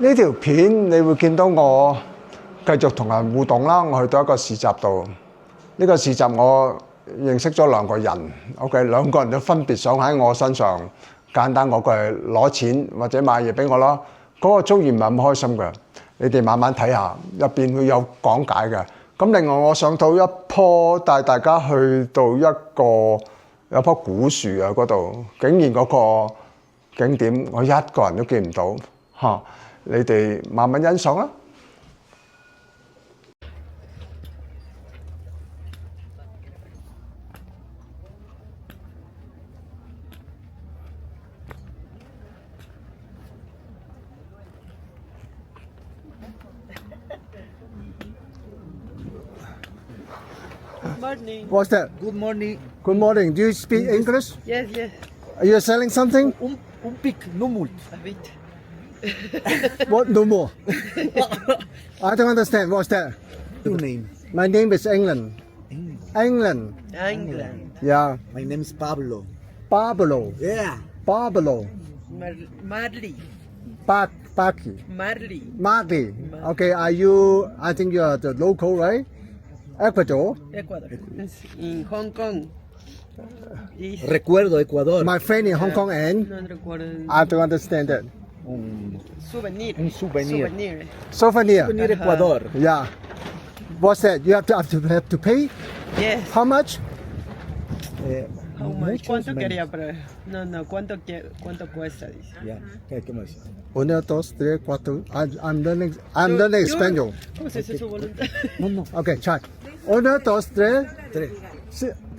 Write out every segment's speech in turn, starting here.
呢條片你會見到我繼續同人互動啦。我去到一個市集度，呢個市集我認識咗兩個人。OK， 兩個人都分別想喺我身上簡單嗰句攞錢或者買嘢俾我咯。嗰個遭遇唔係咁開心嘅，你哋慢慢睇下，入邊會有講解嘅。咁另外我上到一棵帶大家去到有棵古樹啊嗰度，竟然嗰個景點我一個人都見唔到嚇。你哋慢慢欣賞啦。Morning. What's that? Good morning. Good morning. Do you speak English? Yes, yes. Are you selling something? Un pic, no mult. A bit. What? No more. I don't understand. What's that? Your name? My name is England. England. England. Yeah. My name is Pablo. Pablo. Yeah. Pablo. Marley. Paki. Marley. Marley. Okay. I think you are the local, right? Ecuador. Ecuador. In Hong Kong. Yes. Recuerdo Ecuador. My friend in Hong Kong and No recuerdo. I don't understand that. Un Souvenir. souvenir. Souvenir. Souvenir. Souvenir Ecuador. Yeah. What's that? You have to pay? Yes. How much? How much? Muchos ¿Cuánto menos. quería? Pero no. ¿Cuánto cuesta? Dice. Ya. ¿Qué más? 1, 2, 3, 4. I'm learning español. ¿Cómo se dice su voluntad? No. Okay, try. 1, 2, 3, Tres.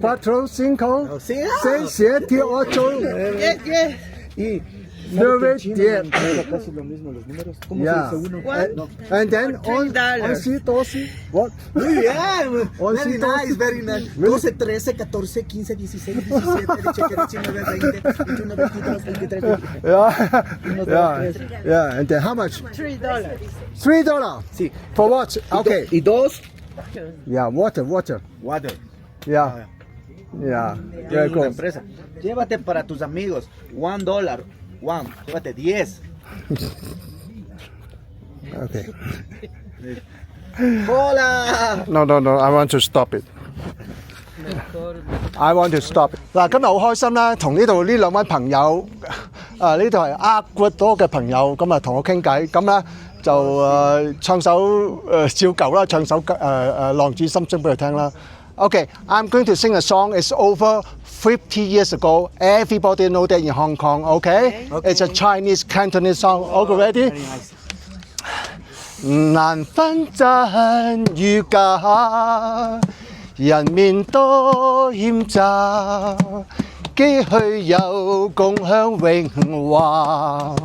4, 5, Sí. 6, 7, 8. Yes, yes. Y Nueve, ¿sabe que en diez. China era casi lo mismo los números. ¿Cómo Yeah. se dice uno? What? No. And then $3. 11, 12. What? Muy bien. Once, Very doce. nice, very nice. 12, 13, 14, 15, 16, 17, 18, 19, 20, 21, 22, 23. Yeah. And then how much? $3. $3. Sí. For what? Okay. Y dos. Yeah, water. Water. Yeah. Yeah. Very Tienes una cool. empresa. Llévate para tus amigos. $1. Llévate 10. Okay. Hola. No. I want to stop it. I want to stop it. 嗱，今日好開心啦，同呢度呢兩位朋友，呢度係厄瓜多嘅朋友，咁啊同我傾偈，咁咧就唱首照舊啦，唱首浪子心聲俾佢聽啦。Okay, I'm going to sing a song. It's over 50 years ago. Everybody know that in Hong Kong. Okay? It's a Chinese Cantonese song. Okay, ready? Very nice. 難分真與假，人面多險詐，機去有共享榮華，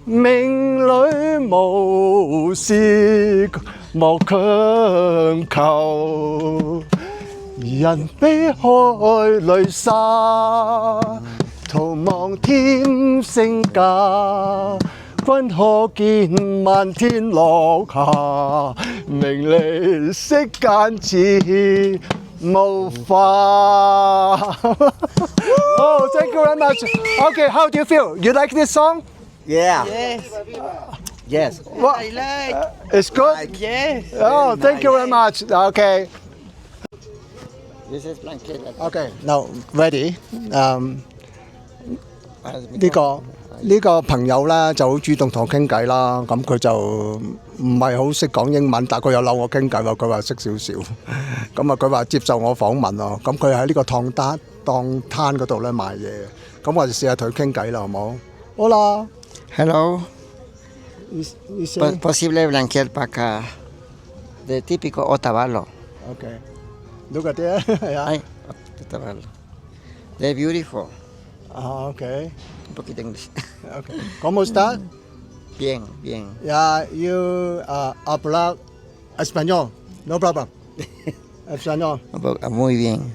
命裏無事莫強求。人悲海淚沙，徒望添聲價。君可見漫天落霞，名利息間似無法。Oh, thank you very much. Okay, how do you feel? You like this song? Yeah. Yes. Yes. What? I like. It's good? Yes. Oh, thank you very much. Okay. This is Blanqueta. Okay, now ready. 呢個朋友咧就好主動同我傾偈啦，咁佢就唔係好識講英文，但係佢又扭我傾偈喎，佢話識少少，咁啊佢話接受我訪問咯，咁佢喺呢個檔攤嗰度咧賣嘢，咁我就試下同佢傾偈啦，好冇？Hola. Hello. Say, Posible blanquear para acá. De típico Otavalo. okay. Look at there. Yeah. Ay, Otavalo. De beautiful. Okay. Un poquito inglés. Okay. ¿Cómo está? Bien, bien. Yeah, you habla español. No problem. Español. Muy bien.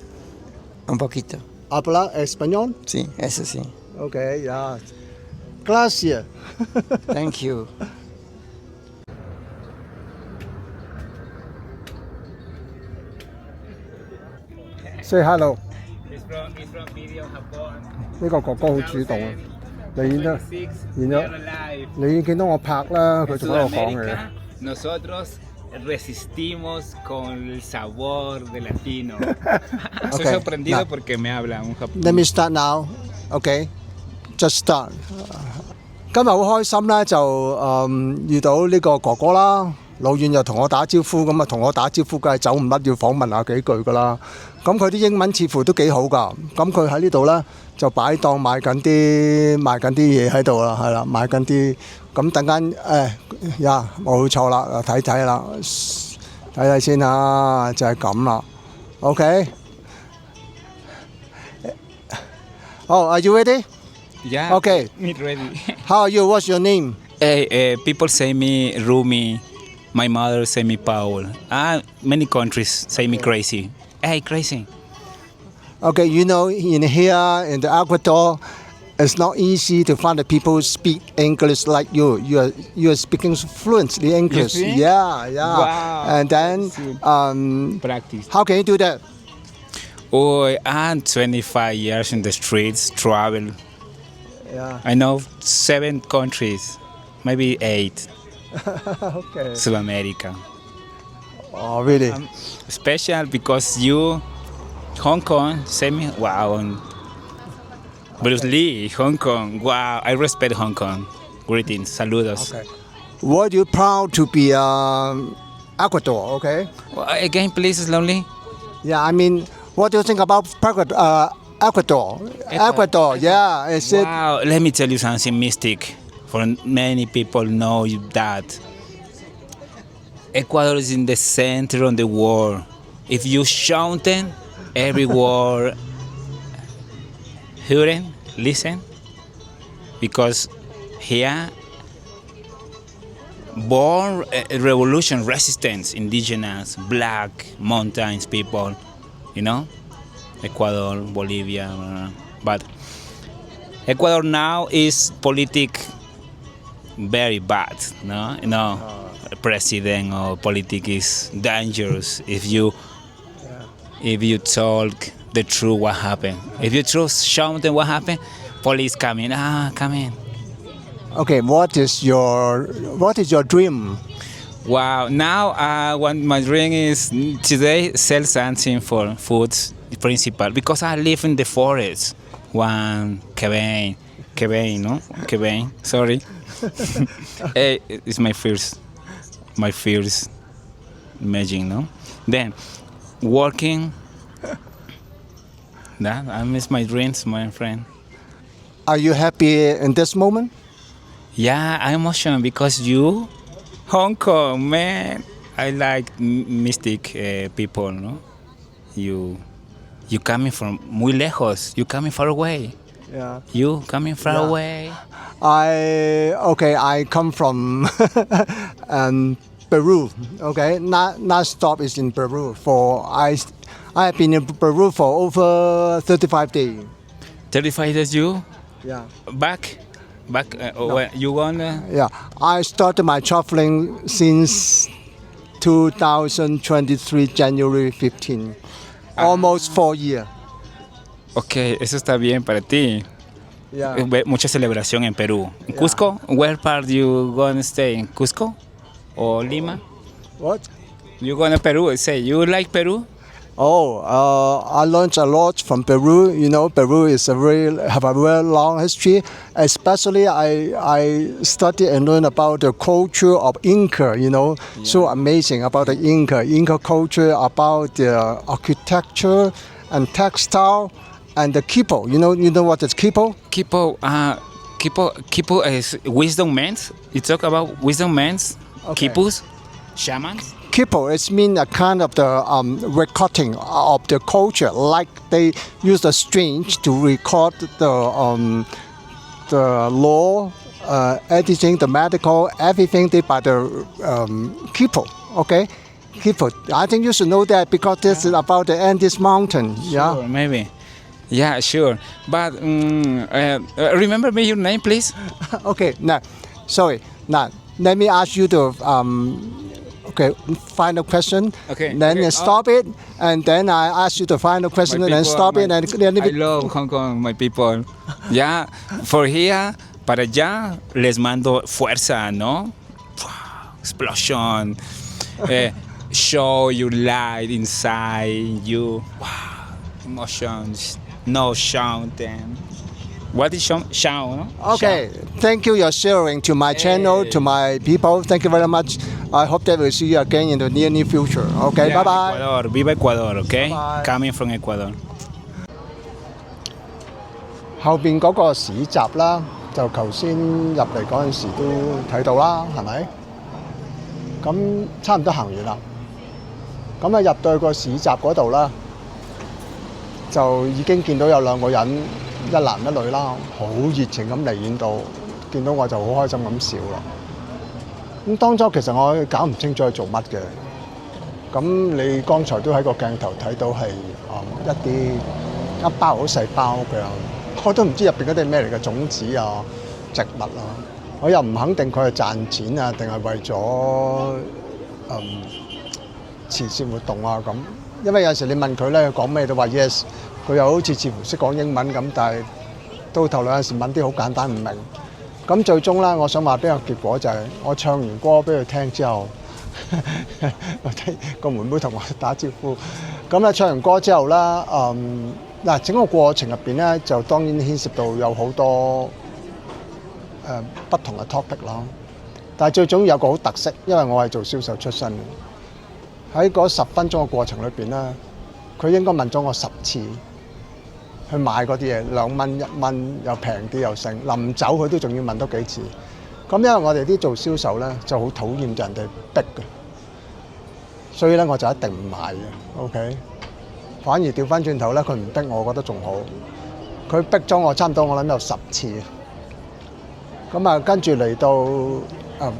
Un poquito. Habla español? Sí, eso sí. Okay, yeah. Gracias. Thank you. Say hello. He's from Video Japón. 呢個哥哥好主動啊！你見到 26, 見 we 到 are alive. 你已經見到我拍啦，佢 En 仲喺度講嘅。 Sudamérica, nosotros resistimos con el sabor de latino. Estoy Okay, sorprendido now. porque me habla un japonés. Let me start now. Okay, just start. 今日好開心咧，就遇到呢個哥哥啦，老遠又同我打招呼，咁啊同我打招呼，梗係走唔甩，要訪問下幾句噶啦。咁佢啲英文似乎都幾好噶，咁佢喺呢度咧就擺檔賣緊啲嘢喺度啦，係啦，賣緊啲。咁等間呀冇錯啦，睇睇啦，睇睇先啊，就係咁啦。OK。Oh, are you ready? Yeah, Okay. me ready. How are you? What's your name? Hey, people say me Rumi. My mother say me Paul. Many countries say me crazy. Hey, crazy. Okay, you know, in here in the Ecuador, it's not easy to find the people speak English like you. You are speaking fluently English. think? Yeah. Wow, And then, Practice. how can you do that? Oh, I'm 25 years in the streets, travel. Yeah. I know 7 countries, maybe 8. Okay. South America. Oh, really? Special because you, Hong Kong, say me, wow. And Bruce Lee, Hong Kong, wow. I respect Hong Kong. Greetings, saludos. Okay. Were you proud to be Ecuador? Okay. Well, again, please, slowly. Yeah, I mean, what do you think about Ecuador? Ecuador, yeah. Is it? Wow, let me tell you something mystic. For many people know that Ecuador is in the center of the world. If you shout every word, hearing, listen, because here born revolution, resistance, indigenous, black, mountains people, Ecuador, Bolivia, but Ecuador now is very bad, no? President or politics is dangerous if you talk the truth what happened. If you truth something what happened, police come in. Okay, what is your dream? Wow, now my dream is today sell something for food principal because I live in the forest. Quebec, no? Quebec, sorry. It's my first imagine, no? Then working. That I miss my dreams, my friend. Are you happy in this moment? Yeah, I'm emotional because you, Hong Kong, man. I like mystic people, no? You coming from muy lejos. You coming far away. Yeah. You coming far Yeah. away. I come from Peru. Okay, last stop is in Peru. I have been in Peru for over 35 days. 35 days you Yeah. back. When you wanna? Yeah, I started my traveling since 2023 January 15, almost 4 years. Okay, eso está bien para ti. Yeah. Mucha celebración en Perú. En Cusco, where part you gonna stay? In Cusco or Lima? What? You gonna Peru? Say you like Peru? Oh, I learned a lot from Peru. You know, Peru is have a very long history. Especially, I study and learn about the culture of Inca. So amazing about the Inca culture, about the architecture and textile, and the quipu. You know what is quipu? Quipu is wisdom men. You talk about wisdom men, Okay. quipus, shamans. Quipu, it means a kind of the recording of the culture, like they use the strings to record the law, editing, the medical, everything did by the Quipu. Okay, Quipu. I think you should know that because this is about the Andes Mountain. Yeah. Sure, maybe. Yeah, sure. But remember me your name, please. Okay. Now, sorry. Now, let me ask you the final question. Okay, Then okay. stop it, and then I ask you the final question, My and then people, stop it, and then I love Hong Kong, my people. Yeah, for here para allá les mando fuerza, ¿no? Explosion. Show your light inside you. Wow. Emotions. No shouting. What is shout? No? Okay, thank you. You're sharing to my channel, to my people. Thank you very much. I hope that we'll see you again in the near future. Okay, Yeah, bye bye. Ecuador. Viva Ecuador, okay? Bye-bye. Coming from Ecuador. 後邊嗰個市集啦，就頭先入嚟嗰陣時都睇到啦，係咪？咁差唔多行完啦。咁啊入到去個市集嗰度啦，就已經見到有兩個人，一男一女啦，好熱情咁嚟演到，見到我就好開心咁笑啦。咁當初其實我搞唔清楚佢做乜嘅。咁你剛才都喺個鏡頭睇到係一包好細包嘅，我都唔知入邊嗰啲咩嚟嘅種子啊、植物啊，我又唔肯定佢係賺錢啊，定係為咗慈善活動啊咁。因為有時你問佢咧，佢講咩都話 yes， 佢又好似似乎識講英文咁，但係到頭來有時問啲好簡單唔明。咁最終咧，我想話俾個結果就係、我唱完歌俾佢聽之後。我睇個妹妹同我打招呼，咁咧唱完歌之後啦，整個過程入邊咧就當然牽涉到有好多不同嘅 topic 啦，但係最重要有個好特色，因為我係做銷售出身嘅，喺嗰10分鐘嘅過程裏邊咧，佢應該問咗我10次去買嗰啲嘢，2蚊1蚊又平啲又剩，臨走佢都仲要問多幾次。咁因為我哋啲做銷售咧就好討厭就人哋逼嘅，所以咧我就一定唔買嘅。OK， 反而調翻轉頭咧，佢唔逼我覺得仲好。佢逼咗我差唔多，我諗有10次。咁啊，跟住嚟到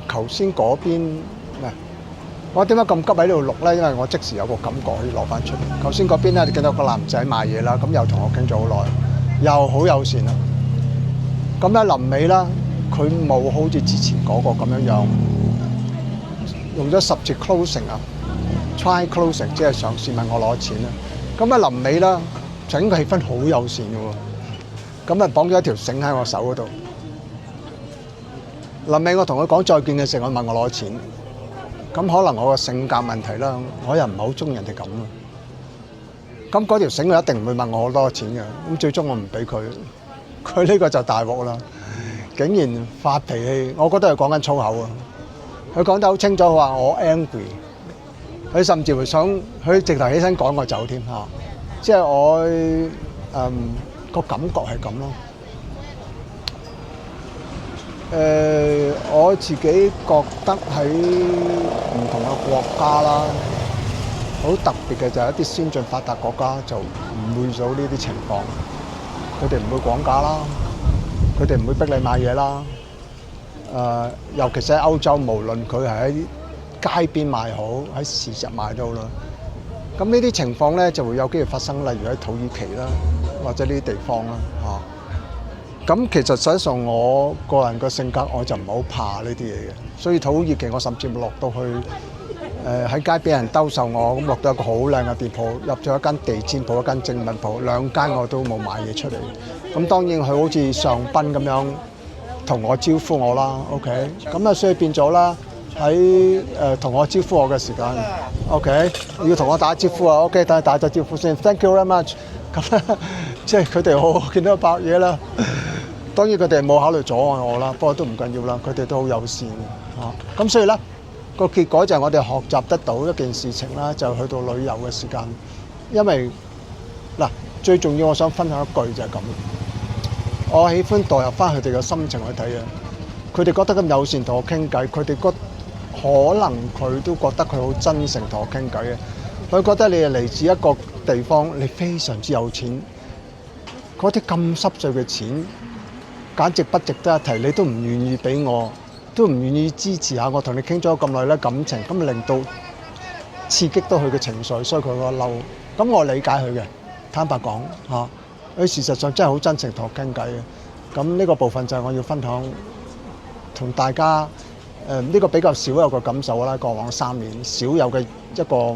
頭先嗰邊，我點解咁急喺呢度錄咧？因為我即時有個感覺可以攞翻出嚟。頭先嗰邊咧，你見到個男仔賣嘢啦，咁又同我傾咗好耐，又好友善啦。咁咧臨尾啦。佢冇好似之前嗰個咁樣用咗10次 closing 啊 ，try closing 即係嘗試問我攞錢啦。咁啊臨尾啦，整個氣氛好友善嘅喎。咁啊綁咗一條繩喺我手嗰度。臨尾我同佢講再見嘅時候，我問我攞錢。咁可能我個性格問題啦，我又唔係好中意人哋咁咯。咁嗰條繩佢一定唔會問我好多錢嘅。咁最終我唔俾佢，佢呢個就大鑊啦。竟然發脾氣，我覺得佢講緊粗口啊！佢講得好清楚，佢話我 angry， 佢甚至乎想佢直頭起身趕我走添嚇，即係我個感覺係咁咯。我自己覺得喺唔同嘅國家啦，好特別嘅就係一啲先進發達國家就唔會做呢啲情況，佢哋唔會講價啦。佢哋唔會逼你買嘢啦，尤其是喺歐洲，無論佢係喺街邊賣好，喺市集賣都好啦。咁呢啲情況咧就會有機會發生，例如喺土耳其啦，或者呢啲地方啦嚇。咁其實實際上我個人個性格我就唔係好怕呢啲嘢嘅，所以土耳其我甚至落到去喺街俾人兜售我，咁落到一個好靚嘅店鋪，入咗一間地氈鋪、一間精品鋪，2間我都冇買嘢出嚟。咁當然佢好似上賓咁樣同我招呼我啦 ，OK， 咁啊所以變咗啦，喺同我招呼我嘅時間 ，OK， 要同我打招呼啊 ，OK， 但係打咗招呼先 ，thank you very much， 咁咧即係佢哋好見到白嘢啦。當然佢哋冇考慮阻礙我啦，不過都唔緊要啦，佢哋都好友善嚇。咁所以咧個結果就係我哋學習得到一件事情啦，就去到旅遊嘅時間，因為嗱最重要我想分享一句就係咁。我喜歡代入翻佢哋嘅心情去睇啊！佢哋覺得咁友善同我傾偈，佢哋可能佢都覺得佢好真誠同我傾偈嘅。佢覺得你係嚟自一個地方，你非常之有錢，嗰啲咁濕碎嘅錢，簡直不值得一提。你都唔願意俾我，都唔願意支持下我同你傾咗咁耐咧感情，咁令到刺激到佢嘅情緒，所以佢個嬲。咁我理解佢嘅，坦白講嚇。佢事實上真係好真誠同我傾偈嘅，咁呢個部分就係我要分享同大家呢個比較少有個感受啦。過往3年少有嘅一個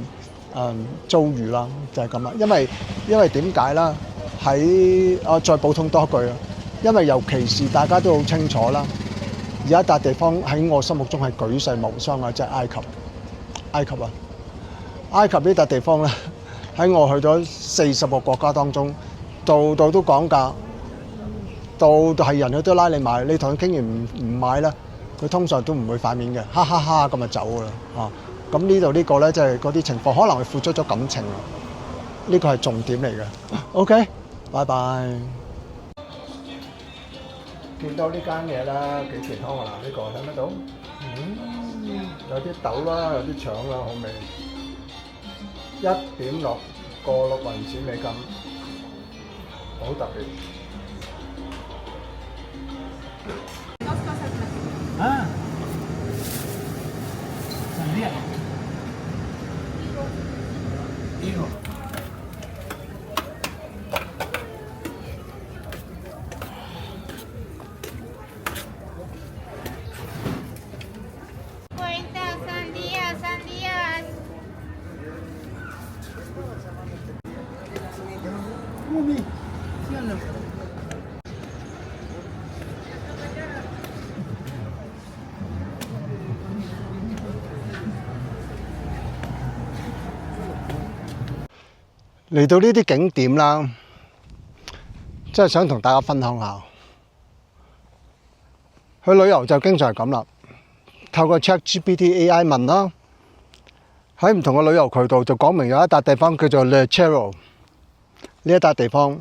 遭遇啦，就係咁啦。因為點解啦？我再補充多一句啊，因為尤其是大家都好清楚啦，有一笪地方喺我心目中係舉世無雙嘅，即係埃及。埃及啊，埃及呢笪地方咧，喺我去咗40個國家當中，度度都講價，度度係人佢都拉你買，你同佢傾完唔買咧，佢通常都唔會反面嘅，哈哈哈咁就走㗎啦啊！咁呢度呢個咧，即係嗰啲情況，可能係付出咗感情啊，呢個係重點嚟嘅。OK， 拜拜。見到呢間嘢啦，幾健康啊！嗱，呢個睇得到，有啲豆啦，有啲腸啦，好味。1.6個6銀紙美金，好特別。啊！嚟到呢啲景點啦，真係想同大家分享下。去旅遊就經常係咁啦，透過 ChatGPT AI 問啦，喺唔同嘅旅遊渠道就講明有一笪地方叫做 Lechero， 呢一笪地方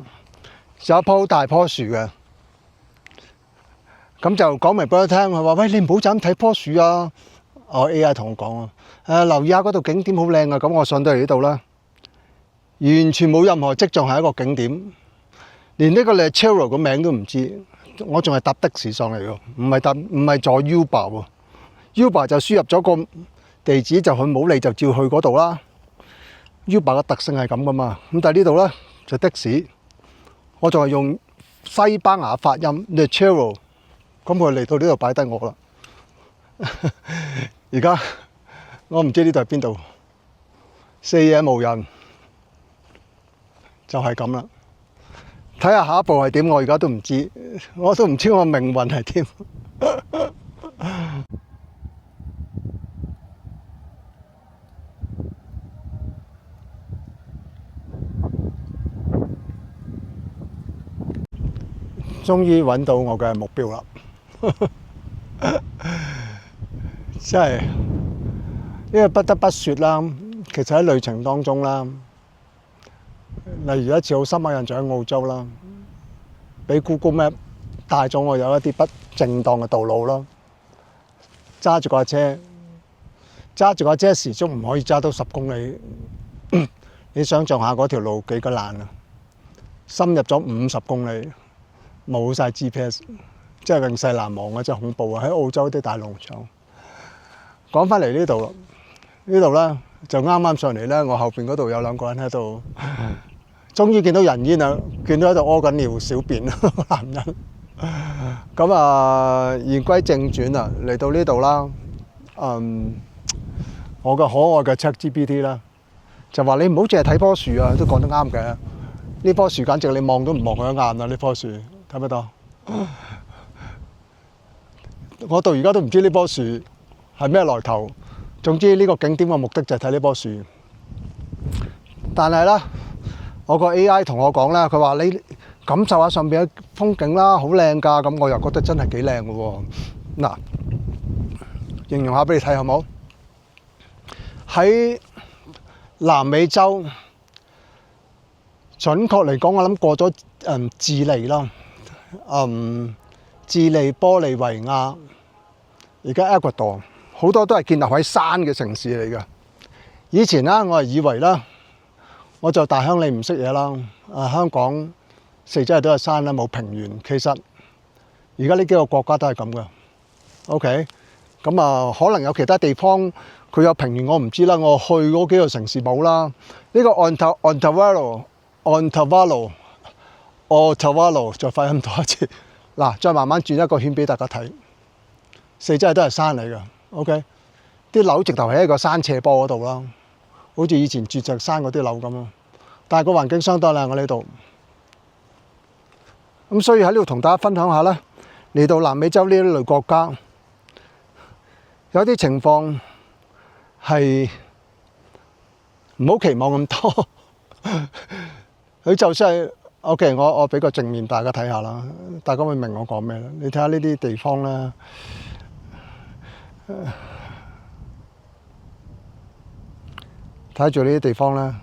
有一棵好大棵樹嘅，咁就講明俾佢聽，佢話：喂，你唔好就咁睇棵樹啊！我 AI 同我講啊，留意下嗰度景點好靚啊！咁我上到嚟呢度啦。完全冇任何跡象係一個景點，連呢個 Lechero 個名都唔知，我仲係搭的士上嚟㗎，唔係坐 Uber 喎。Uber 就輸入咗個地址就佢冇理就照去嗰度啦。Uber 嘅特性係咁噶嘛，咁但係呢度咧就的士，我仲係用西班牙發音 Lechero， 咁佢嚟到呢度擺低我啦。而家我唔知呢度係邊度，四野無人。就係咁啦，睇下下一步係點，我而家都唔知，我都唔知我命運係點。終於揾到我嘅目標啦！真係，因為不得不說啦，其實喺旅程當中啦。例如一次好深刻印象喺澳洲啦，俾 Google Map 帶咗我有一啲不正當嘅道路啦，揸住架車時速唔可以揸到10公里，你想象下嗰條路幾個爛啊！深入咗50公里，冇晒 GPS， 真係永世難忘啊！真係恐怖啊！喺澳洲啲大農場。講翻嚟呢度，呢度咧就啱啱上嚟咧，我後邊嗰度有2個人喺度。終於見到人煙啦，見到喺度屙緊尿小便男人。咁啊，言歸正傳啊，嚟到呢度啦，我嘅可愛嘅 ChatGPT 啦，就話你唔好淨係睇棵樹啊，都講得啱嘅。呢棵樹簡直你望都唔望佢一眼啊！呢棵樹睇唔到？我到而家都唔知呢棵樹係咩來頭。總之呢個景點嘅目的就係睇呢棵樹。但係啦。我個 AI 同我講啦，佢話你感受下上邊嘅風景啦，好靚㗎，咁我又覺得真係幾靚嘅喎。嗱，形容下俾你睇好冇？喺南美洲，準確嚟講，我諗過咗智利啦，智利、玻利維亞，而家 Ecuador 好多都係建立喺山嘅城市嚟嘅。以前啦，我係以為啦。我就大鄉里唔識嘢啦，香港四周都係山啦，冇平原。其實而家呢幾個國家都係咁嘅。OK，咁啊，可能有其他地方佢有平原，我唔知啦。我去嗰幾個城市冇啦。呢個 Otavalo， 再發音多一次。嗱，再慢慢轉一個圈俾大家睇，四周都係山嚟嘅。OK，啲樓直頭喺一個山斜坡嗰度啦。好似以前鑽石山嗰啲樓咁咯，但係個環境相當靚。我呢度咁所以喺呢度同大家分享下啦，嚟到南美洲呢一類國家，有啲情況係唔好期望咁多。佢就算係 OK， 我俾個正面大家睇下啦，大家會明我講咩啦。你睇下呢啲地方啦，睇住呢啲地方啦，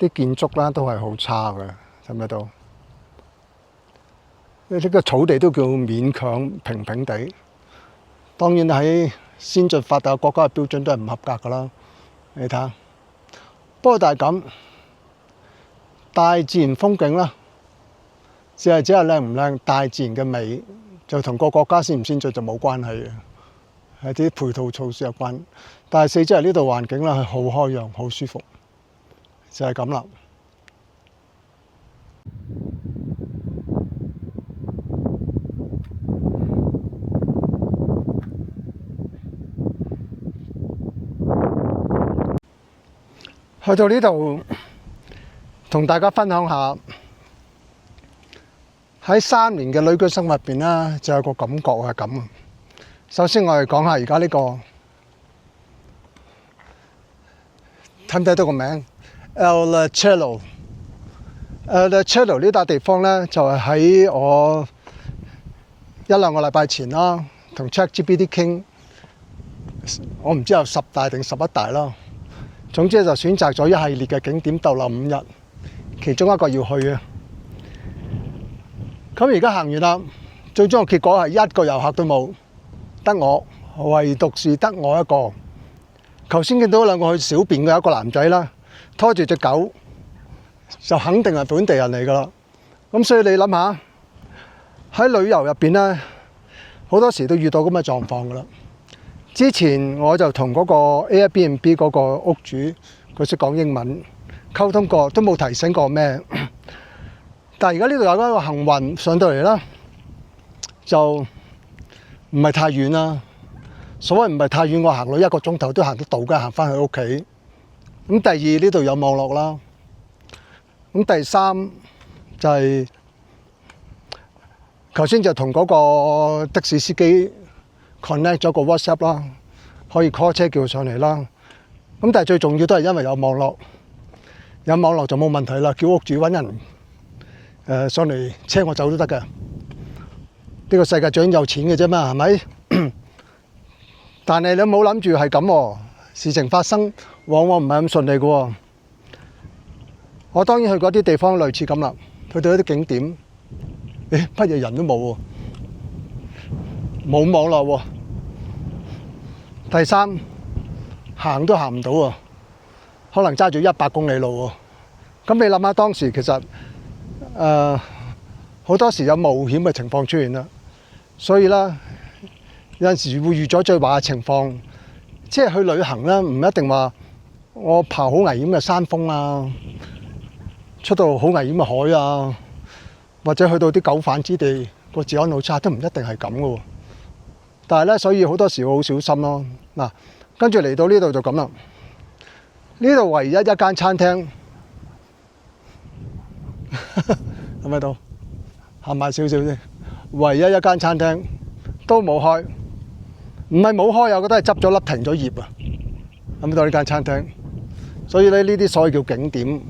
啲建築啦都係好差嘅，睇唔睇到？呢個草地都叫勉強平平地，當然喺先進發達國家嘅標準都係唔合格噶啦。你睇下，不過但係咁，大自然風景啦，只係靚唔靚，大自然嘅美就同個國家先唔先進就冇關係嘅，係啲配套措施有關。但係四周圍呢度環境啦係好開揚、好舒服，就係咁啦。去到呢度，同大家分享下喺3年嘅旅居生活入邊啦，就有個感覺係咁啊。首先我哋講下而家呢個睇唔睇到個名 El Cerro。El Cerro 呢笪地方咧，就係喺我1-2個禮拜前啦，同 ChatGPT 傾，我唔知有10大定11大啦。總之就選擇咗一系列嘅景點逗留5日，其中一個要去嘅。咁而家行完啦，最終嘅結果係一個遊客都冇，得我，唯獨是得我一個。頭先見到2個去小便嘅一個男仔啦，拖住隻狗，就肯定係本地人嚟㗎啦。咁所以你諗下，喺旅遊入邊呢，好多時都遇到咁嘅狀況㗎啦。之前我就同嗰個 Airbnb 嗰個屋主，佢識講英文，溝通過，都冇提醒過咩。但係而家呢度有一個幸運上到嚟啦，就唔係太遠啦。所謂唔係太遠，我行路1個鐘頭都行得到嘅，行翻去屋企。咁第二呢度有網絡啦。咁第三就係頭先就同嗰個的士司機connect 咗個 WhatsApp 啦，可以 call 車叫上嚟啦。咁但係最重要都係因為有網絡，有網絡就冇問題啦。叫屋主揾人上嚟車我走都得嘅。呢個世界最緊有錢嘅啫嘛，係咪？但係你冇諗住係咁喎，事情發生往往唔係咁順利嘅喎。我當然去過啲地方類似咁啦，去到一啲景點，乜嘢人都冇喎，冇網絡喎。第三，行都行唔到喎，可能揸住100公里路喎。咁你諗下當時其實好多時有冒險嘅情況出現啦，所以啦，有陣時會預咗最壞嘅情況，即係去旅行啦，唔一定話我爬好危險嘅山峰啊，出到好危險嘅海啊，或者去到啲狗販之地，個治安好差，都唔一定係咁嘅喎。但係咧，所以好多時會好小心咯。嗱，跟住嚟到呢度就咁啦。呢度唯一一間餐廳，睇唔睇到？行埋少少先，唯一一間餐廳都冇開，唔係冇開，我覺得係執咗笠停咗業啊！睇唔睇到呢間餐廳？所以咧，呢啲所謂叫景點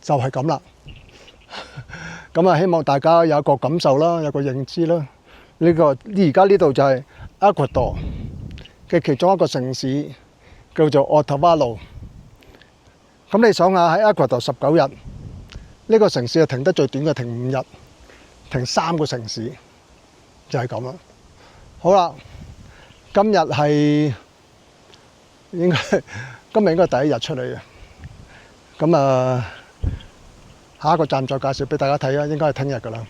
就係咁啦。咁啊，希望大家有一個感受啦，有個認知啦。而家呢度就係厄瓜多嘅其中一個城市，叫做奧塔瓦魯。咁你想下喺厄瓜多19日，呢個城市係停得最短嘅停5日，停3個城市，就係咁啦。好啦，今日應該第一日出嚟嘅。咁下一個站再介紹俾大家睇啊，應該係聽日㗎啦。